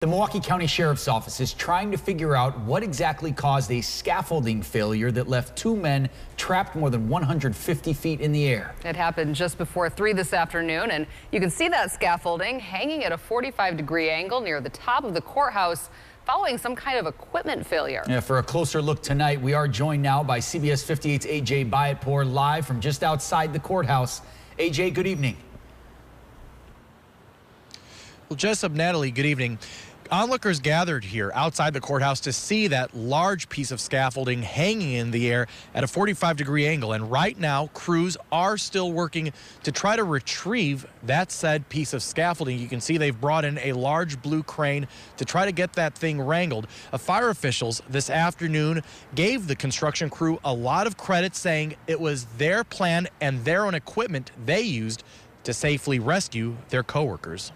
The Milwaukee County Sheriff's Office is trying to figure out what exactly caused a scaffolding failure that left two men trapped more than 150 feet in the air. It happened just before 3 this afternoon, and you can see that scaffolding hanging at a 45-degree angle near the top of the courthouse following some kind of equipment failure. Yeah, for a closer look tonight, we are joined now by CBS 58's AJ Bayatpour live from just outside the courthouse. AJ, good evening. Well, Jessup, Natalie, good evening. Onlookers gathered here outside the courthouse to see that large piece of scaffolding hanging in the air at a 45-degree angle. And right now, crews are still working to try to retrieve that said piece of scaffolding. You can see they've brought in a large blue crane to try to get that thing wrangled. Fire officials this afternoon gave the construction crew a lot of credit, saying it was their plan and their own equipment they used to safely rescue their coworkers.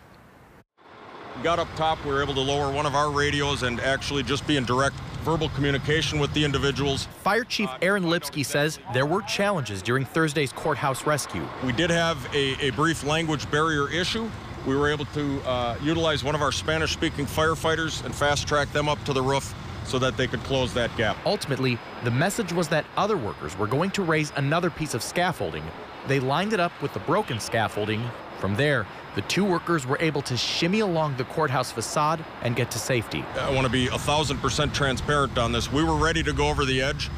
Got up top, we were able to lower one of our radios and actually just be in direct verbal communication with the individuals. Fire Chief Aaron Lipsky says there were challenges during Thursday's courthouse rescue. We did have a brief language barrier issue. We were able to utilize one of our Spanish-speaking firefighters and fast-track them up to the roof so that they could close that gap. Ultimately, the message was that other workers were going to raise another piece of scaffolding. They lined it up with the broken scaffolding. From there, the two workers were able to shimmy along the courthouse facade and get to safety. I want to be 1,000% transparent on this. We were ready to go over the edge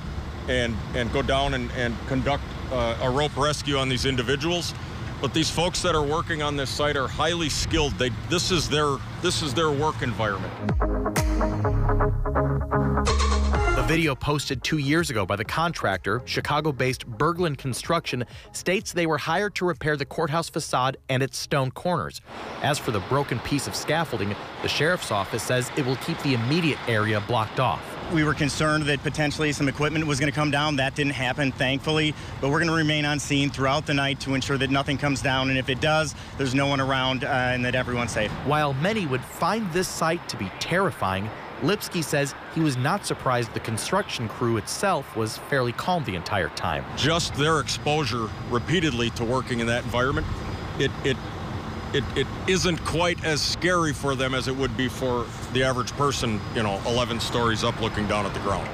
and go down and conduct a rope rescue on these individuals. But these folks that are working on this site are highly skilled. This is their work environment. A video posted 2 years ago by the contractor, Chicago-based Berglund Construction, states they were hired to repair the courthouse facade and its stone corners. As for the broken piece of scaffolding, the sheriff's office says it will keep the immediate area blocked off. We were concerned that potentially some equipment was going to come down. That didn't happen, thankfully, but we're going to remain on scene throughout the night to ensure that nothing comes down, and if it does, there's no one around and that everyone's safe. While many would find this site to be terrifying, Lipsky says he was not surprised the construction crew itself was fairly calm the entire time. Just their exposure repeatedly to working in that environment, it isn't quite as scary for them as it would be for the average person, 11 stories up looking down at the ground.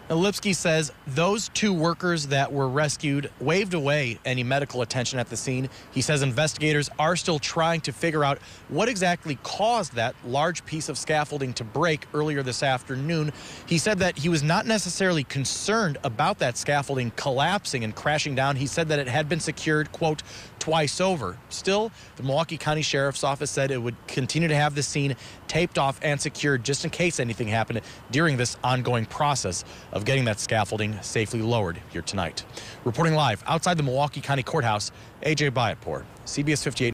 Now, Lipsky says those two workers that were rescued waved away any medical attention at the scene. He says investigators are still trying to figure out what exactly caused that large piece of scaffolding to break earlier this afternoon. He said that he was not necessarily concerned about that scaffolding collapsing and crashing down. He said that it had been secured, quote, twice over. Still, the Milwaukee County Sheriff's Office said it would continue to have the scene taped off and secured just in case anything happened during this ongoing process of getting that scaffolding safely lowered here tonight. Reporting live outside the Milwaukee County Courthouse, AJ Bayatpour, CBS 58.